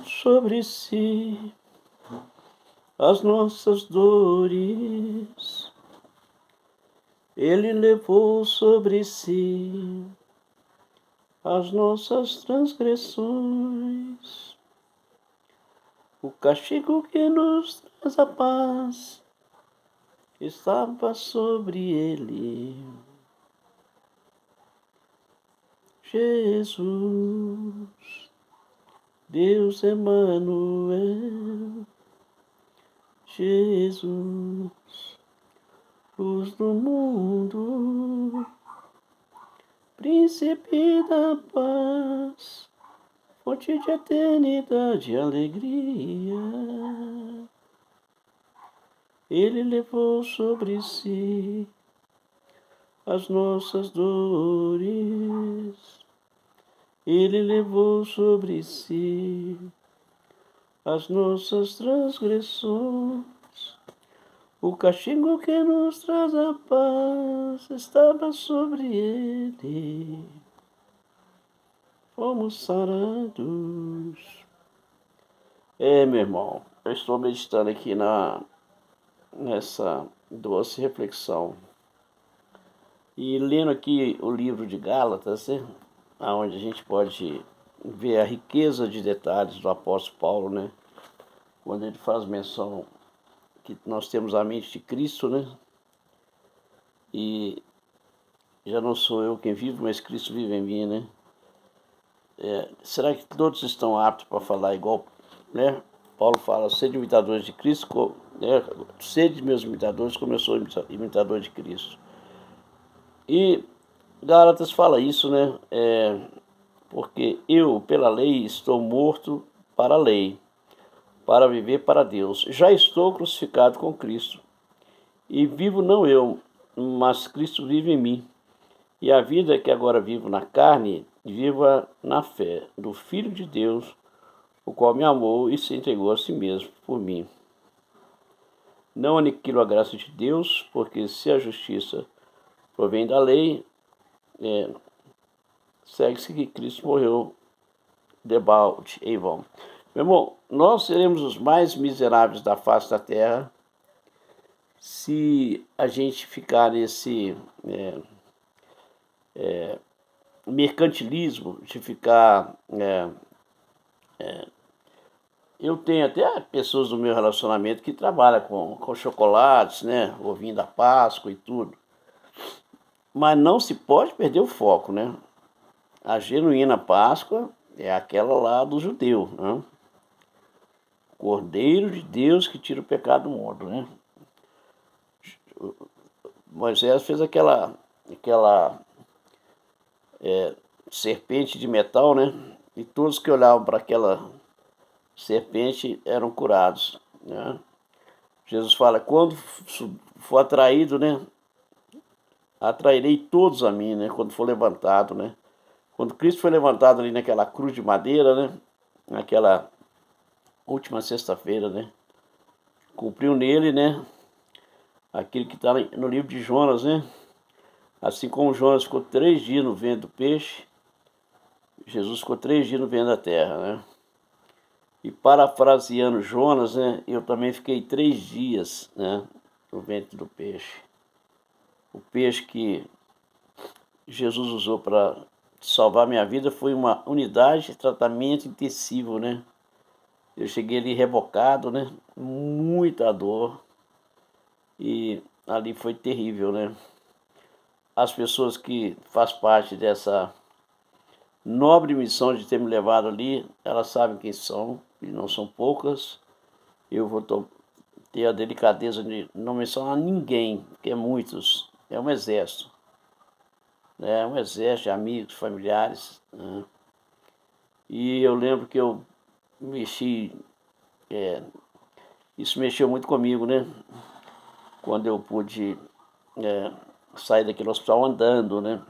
sobre si as nossas dores, Ele levou sobre si as nossas transgressões. O castigo que nos traz a paz estava sobre ele. Jesus, Deus Emanuel, Jesus, luz do mundo, príncipe da paz, fonte de eternidade e alegria. Ele levou sobre si as nossas dores. Ele levou sobre si as nossas transgressões. O castigo que nos traz a paz estava sobre ele. Fomos sarados. Meu irmão, eu estou meditando aqui nessa doce reflexão. E lendo aqui o livro de Gálatas, né, onde a gente pode ver a riqueza de detalhes do apóstolo Paulo, né, quando ele faz menção que nós temos a mente de Cristo, né, e já não sou eu quem vive, mas Cristo vive em mim, né. Será que todos estão aptos para falar igual, né? Paulo fala, sede imitadores de Cristo, né, sede meus imitadores, como eu sou imitador de Cristo. E Gálatas fala isso, né? Porque eu, pela lei, estou morto para a lei, para viver para Deus. Já estou crucificado com Cristo. E vivo não eu, mas Cristo vive em mim. E a vida que agora vivo na carne, viva na fé do Filho de Deus, o qual me amou e se entregou a si mesmo por mim. Não aniquilo a graça de Deus, porque se a justiça provém da lei, segue-se que Cristo morreu debalde em vão. Meu irmão, nós seremos os mais miseráveis da face da terra se a gente ficar nesse mercantilismo de ficar... eu tenho até pessoas do meu relacionamento que trabalham com chocolates, né, ovinho da Páscoa e tudo. Mas não se pode perder o foco, né? A genuína Páscoa é aquela lá do judeu, né? Cordeiro de Deus que tira o pecado do mundo, né? Moisés fez aquela serpente de metal, né? E todos que olhavam para aquela serpente eram curados, né? Jesus fala, quando for atraído, né? Atrairei todos a mim, né? Quando for levantado, né? Quando Cristo foi levantado ali naquela cruz de madeira, né? Naquela última sexta-feira, né? Cumpriu nele, né? Aquilo que está no livro de Jonas, né? Assim como Jonas ficou 3 dias no ventre do peixe, Jesus ficou 3 dias no ventre da terra, né? E parafraseando Jonas, né? Eu também fiquei 3 dias, né? No ventre do peixe. O peixe que Jesus usou para salvar minha vida foi uma unidade de tratamento intensivo, né? Eu cheguei ali rebocado, né? Muita dor. E ali foi terrível, né? As pessoas que fazem parte dessa nobre missão de ter me levado ali, elas sabem quem são, e não são poucas. Eu vou ter a delicadeza de não mencionar ninguém, que é muitos. É um exército. É um exército de amigos, familiares, né? E eu lembro que eu mexi... isso mexeu muito comigo, né? Quando eu pude sair daquele hospital andando, né?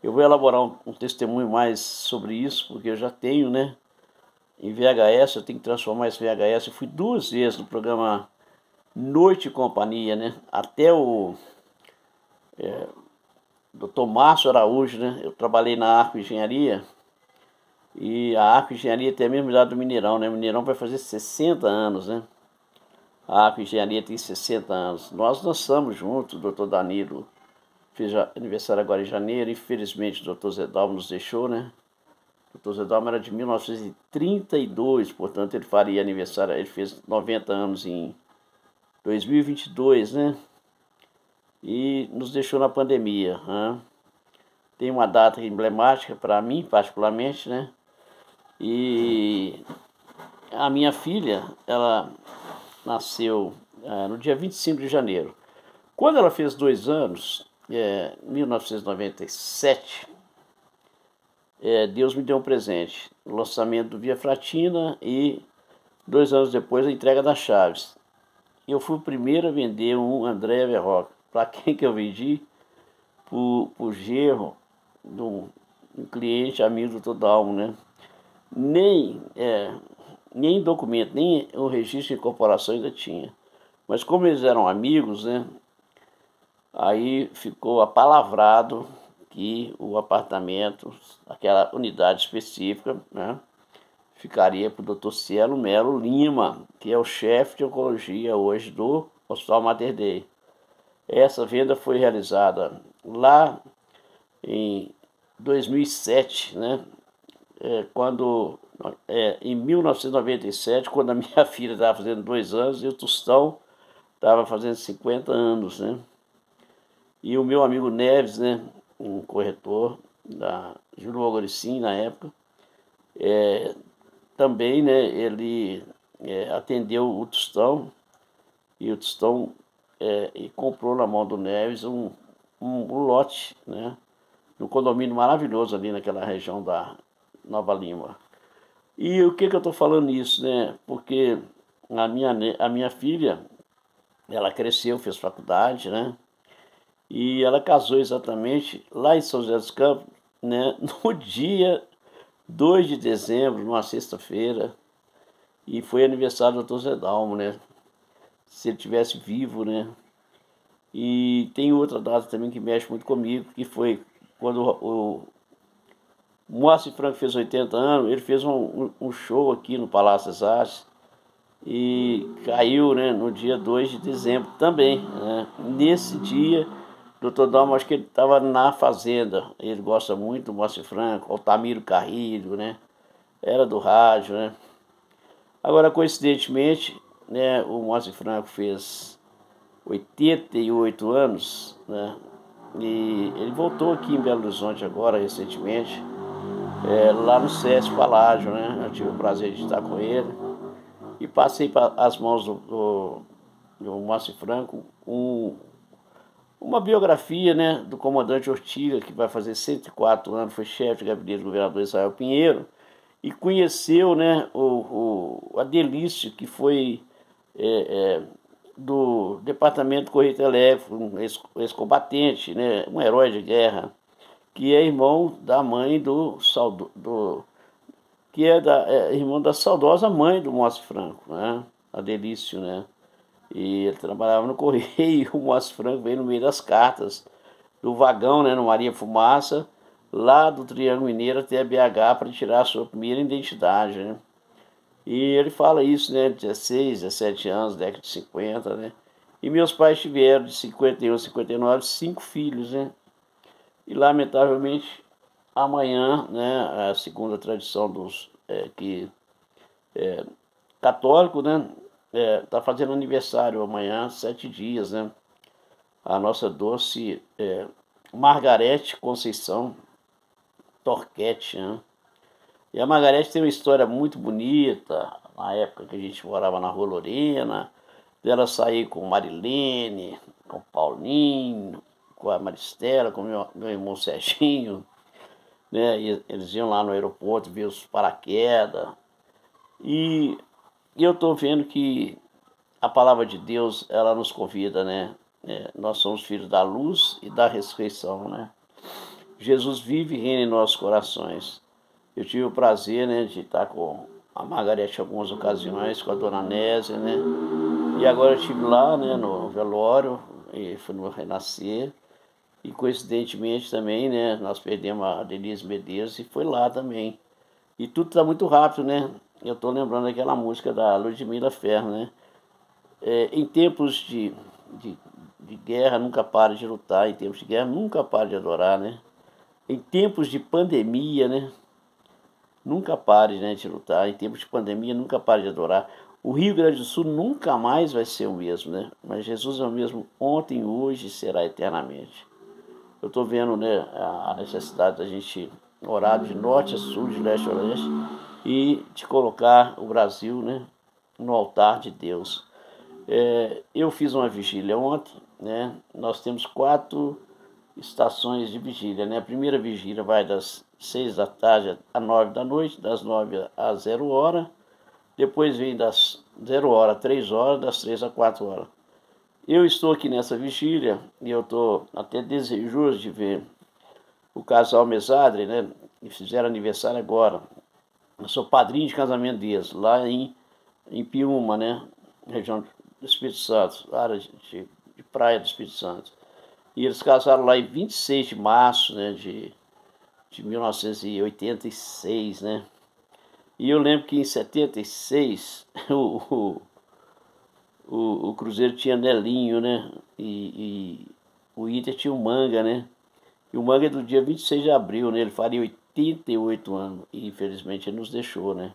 Eu vou elaborar um testemunho mais sobre isso, porque eu já tenho, né? Em VHS, eu tenho que transformar esse VHS. Eu fui 2 vezes no programa Noite e Companhia, né? Até o Dr. Márcio Araújo, né? Eu trabalhei na Arco Engenharia E a Arco Engenharia tem a mesma idade do Mineirão, né? O Mineirão vai fazer 60 anos, né? A Arco Engenharia tem 60 anos. Nós dançamos juntos, o doutor Danilo fez aniversário agora em janeiro. Infelizmente o doutor Zedalmo nos deixou, né? O doutor Zedalmo era de 1932, portanto ele faria aniversário, ele fez 90 anos em 2022, né? E nos deixou na pandemia, né? Tem uma data emblemática para mim, particularmente, né? E a minha filha, ela nasceu no dia 25 de janeiro. Quando ela fez 2 anos, em 1997, Deus me deu um presente. O lançamento do Via Fratina e 2 anos depois a entrega das chaves. Eu fui o primeiro a vender um André Verroca. Para quem que eu vendi? Por genro de um cliente amigo do Todalmo, né? Nem, nem documento, nem o registro de incorporação ainda tinha. Mas como eles eram amigos, né? Aí ficou apalavrado que o apartamento, aquela unidade específica, né, ficaria para o Dr. Cielo Melo Lima, que é o chefe de oncologia hoje do Hospital Mater Dei. Essa venda foi realizada lá em 2007, né? Em 1997, quando a minha filha estava fazendo 2 anos e o Tostão estava fazendo 50 anos, né? E o meu amigo Neves, né, um corretor da Júlio Algoricim na época, também, né, ele atendeu o Tostão e o Tostão e comprou na mão do Neves um lote, né, num condomínio maravilhoso ali naquela região da Nova Lima. E o que eu estou falando isso, né? Porque a minha filha, ela cresceu, fez faculdade, né? E ela casou exatamente lá em São José dos Campos, né? No dia 2 de dezembro, numa sexta-feira. E foi aniversário do Dr. Zedalmo, né? Se ele tivesse vivo, né? E tem outra data também que mexe muito comigo, que foi quando o Moacir Franco fez 80 anos, ele fez um show aqui no Palácio das Artes e caiu, né, no dia 2 de dezembro também, né? Nesse dia, o Dr. Dalmo, acho que ele estava na fazenda, ele gosta muito do Moacir Franco, Altamiro Carrilho, né? Era do rádio, né? Agora, coincidentemente, né, o Moacir Franco fez 88 anos, né? E ele voltou aqui em Belo Horizonte agora, recentemente, lá no SESC Paládio, né? Eu tive o prazer de estar com ele e passei para as mãos do Moacir Franco uma biografia, né, do comandante Ortiga, que vai fazer 104 anos, foi chefe de gabinete do governador Israel Pinheiro, e conheceu, né, o Adelício, que foi do Departamento de Correio Elétrico, um ex-combatente, né, um herói de guerra, que é irmão da mãe que é irmão da saudosa mãe do Moacir Franco, né, Adelício, né. E ele trabalhava no Correio e o Moacir Franco veio no meio das cartas do vagão, né, no Maria Fumaça, lá do Triângulo Mineiro até BH para tirar a sua primeira identidade, né? E ele fala isso, né, 16, 17 anos, década de 50, né? E meus pais tiveram de 51, 59, 5 filhos, né? E lamentavelmente amanhã, né, a segunda tradição dos católico, né, tá fazendo aniversário amanhã, 7 dias, né? A nossa doce Margarete Conceição Torquete, né? E a Margarete tem uma história muito bonita, na época que a gente morava na Rua Lorena, dela sair com Marilene, com Paulinho, com a Maristela, com meu irmão Serginho, né? E eles iam lá no aeroporto ver os paraquedas. E eu estou vendo que a palavra de Deus, ela nos convida, né? Nós somos filhos da luz e da ressurreição, né? Jesus vive e reina em nossos corações. Eu tive o prazer, né, de estar com a Margarete em algumas ocasiões, com a dona Nésia, né? E agora eu estive lá, né, no velório, e fui no Renascer. E coincidentemente também, né, nós perdemos a Denise Medeiros e foi lá também. E tudo está muito rápido, né? Eu estou lembrando aquela música da Ludmilla Ferro, né? Em tempos de, de guerra, nunca pare de lutar. Em tempos de guerra, nunca pare de adorar, né? Em tempos de pandemia, né? Nunca pare, né, de lutar. Em tempos de pandemia, nunca pare de adorar. O Rio Grande do Sul nunca mais vai ser o mesmo, né? Mas Jesus é o mesmo ontem, hoje e será eternamente. Eu estou vendo, né, a necessidade da gente orar de norte a sul, de leste a oeste e de colocar o Brasil, né, no altar de Deus. Eu fiz uma vigília ontem, né? Nós temos 4 estações de vigília, né? A primeira vigília vai das 6 da tarde a 9 da noite, das 9 às 0 hora. Depois vem das 0 hora a 3 horas, das 3 a 4 horas. Eu estou aqui nessa vigília e eu estou até desejoso de ver o casal Mesadre, né? Que fizeram aniversário agora. Eu sou padrinho de casamento deles, lá em Piúma, né? Região do Espírito Santo, área de praia do Espírito Santo. E eles casaram lá em 26 de março, né? De 1986, né? E eu lembro que em 76 o Cruzeiro tinha Nelinho, né? E o Inter tinha o Manga, né? E o Manga é do dia 26 de abril, né? Ele faria 88 anos. E infelizmente ele nos deixou, né?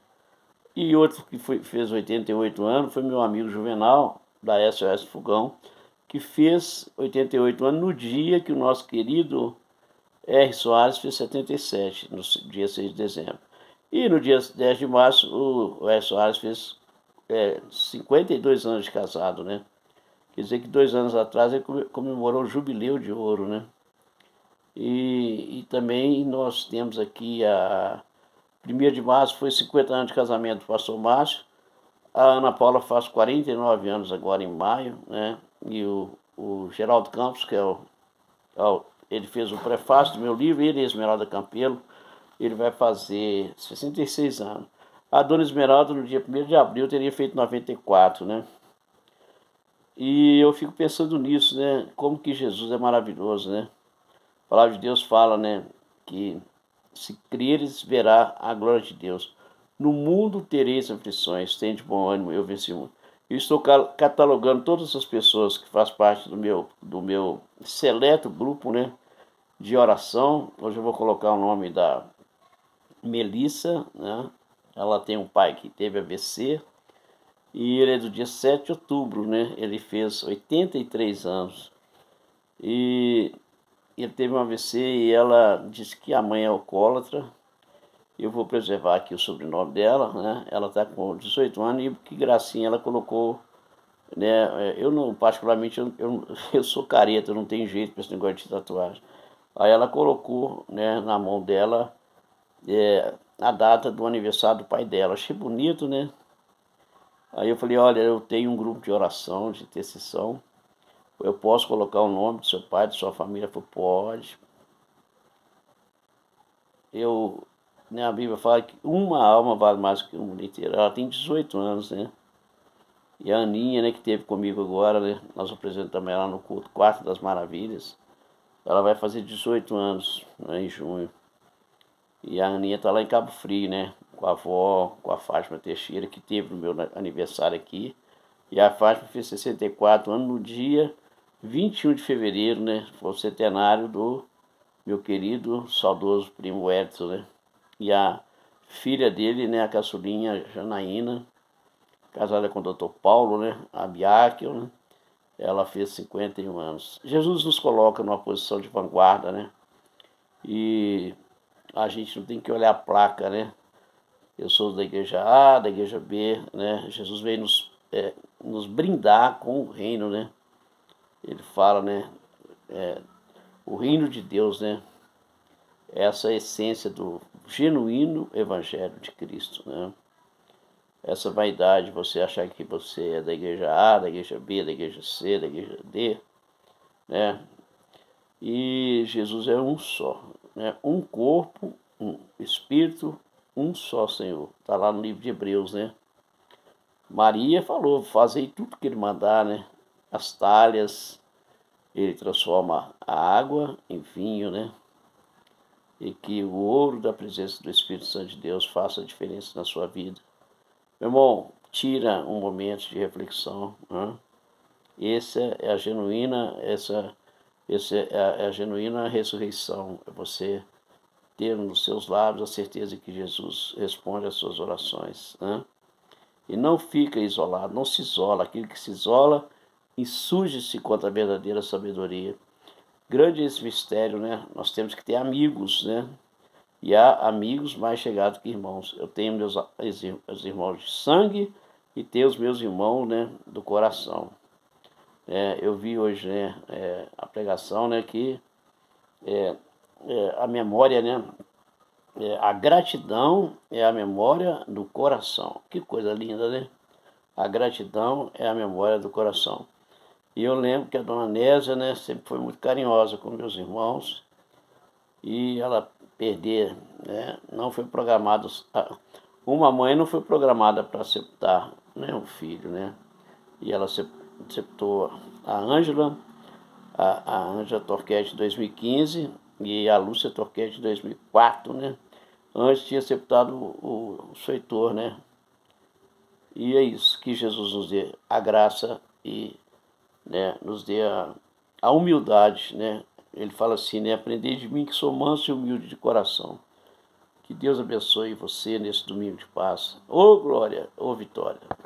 E outro que fez 88 anos foi meu amigo Juvenal, da SOS Fogão, que fez 88 anos no dia que o nosso querido R. Soares fez 77, no dia 6 de dezembro. E no dia 10 de março, o R. Soares fez 52 anos de casado, né? Quer dizer que 2 anos atrás ele comemorou o Jubileu de Ouro, né? E também nós temos aqui a 1º de março, foi 50 anos de casamento do pastor Márcio. A Ana Paula faz 49 anos agora em maio, né? E o Geraldo Campos, que ele fez o prefácio do meu livro, ele e a Esmeralda Campelo, ele vai fazer 66 anos. A Dona Esmeralda, no dia 1º de abril, teria feito 94, né? E eu fico pensando nisso, né? Como que Jesus é maravilhoso, né? A palavra de Deus fala, né? Que se creres, verá a glória de Deus. No mundo tereis aflições, tem de bom ânimo, eu venci o mundo. Eu estou catalogando todas as pessoas que fazem parte do meu seleto grupo, né? De oração. Hoje eu vou colocar o nome da Melissa, né? Ela tem um pai que teve AVC e ele é do dia 7 de outubro, né? Ele fez 83 anos. E ele teve um AVC e ela disse que a mãe é alcoólatra. Eu vou preservar aqui o sobrenome dela, né? Ela está com 18 anos e que gracinha ela colocou, né? Eu não, particularmente, eu sou careta, eu não tenho jeito para esse negócio de tatuagem. Aí ela colocou, né, na mão dela a data do aniversário do pai dela. Achei bonito, né? Aí eu falei, olha, eu tenho um grupo de oração, de intercessão. Eu posso colocar o nome do seu pai, de sua família? Ela falou, pode. Né, a Bíblia fala que uma alma vale mais que o mundo inteiro. Ela tem 18 anos, né? E a Aninha, né, que esteve comigo agora, né? Nós apresentamos ela no culto Quarto das Maravilhas. Ela vai fazer 18 anos, né, em junho. E a Aninha tá lá em Cabo Frio, né? Com a avó, com a Fátima Teixeira, que teve no meu aniversário aqui. E a Fátima fez 64 anos no dia 21 de fevereiro, né? Foi o centenário do meu querido, saudoso primo Edson, né? E a filha dele, né, a caçulinha Janaína, casada com o Dr. Paulo, né, a Biáquio, né? Ela fez 51 anos. Jesus nos coloca numa posição de vanguarda, né? E a gente não tem que olhar a placa, né? Eu sou da igreja A, da igreja B, né? Jesus veio nos brindar com o reino, né? Ele fala, né? O reino de Deus, né? Essa é a essência do genuíno evangelho de Cristo, né? Essa vaidade, você achar que você é da igreja A, da igreja B, da igreja C, da igreja D, né? E Jesus é um só, né? Um corpo, um espírito, um só Senhor. Está lá no livro de Hebreus, né? Maria falou, fazei tudo que ele mandar, né? As talhas, ele transforma a água em vinho, né? e que o ouro da presença do Espírito Santo de Deus faça a diferença na sua vida. Meu irmão, tira um momento de reflexão, né? Essa é a genuína, essa é a genuína ressurreição. É você ter nos seus lábios a certeza que Jesus responde às suas orações, né? E não fica isolado, não se isola. Aquele que se isola insurge-se contra a verdadeira sabedoria. Grande esse mistério, né? Nós temos que ter amigos, né? E há amigos mais chegados que irmãos. Eu tenho meus irmãos de sangue e tenho os meus irmãos, né, do coração. Eu vi hoje, né, a pregação, né, que a memória, né, a gratidão é a memória do coração. Que coisa linda, né? A gratidão é a memória do coração. E eu lembro que a dona Nésia, né, sempre foi muito carinhosa com meus irmãos e ela perder, né, não foi programada, uma mãe não foi programada para septar, né, um filho, né? E ela septou a Ângela, a Ângela Torquete de 2015 e a Lúcia Torquete de 2004, né? Antes tinha septado o Heitor, né? E é isso, que Jesus nos dê a graça e, né, nos dê a humildade, né? Ele fala assim, né? Aprendei de mim que sou manso e humilde de coração. Que Deus abençoe você nesse domingo de paz. Ô glória, ô vitória.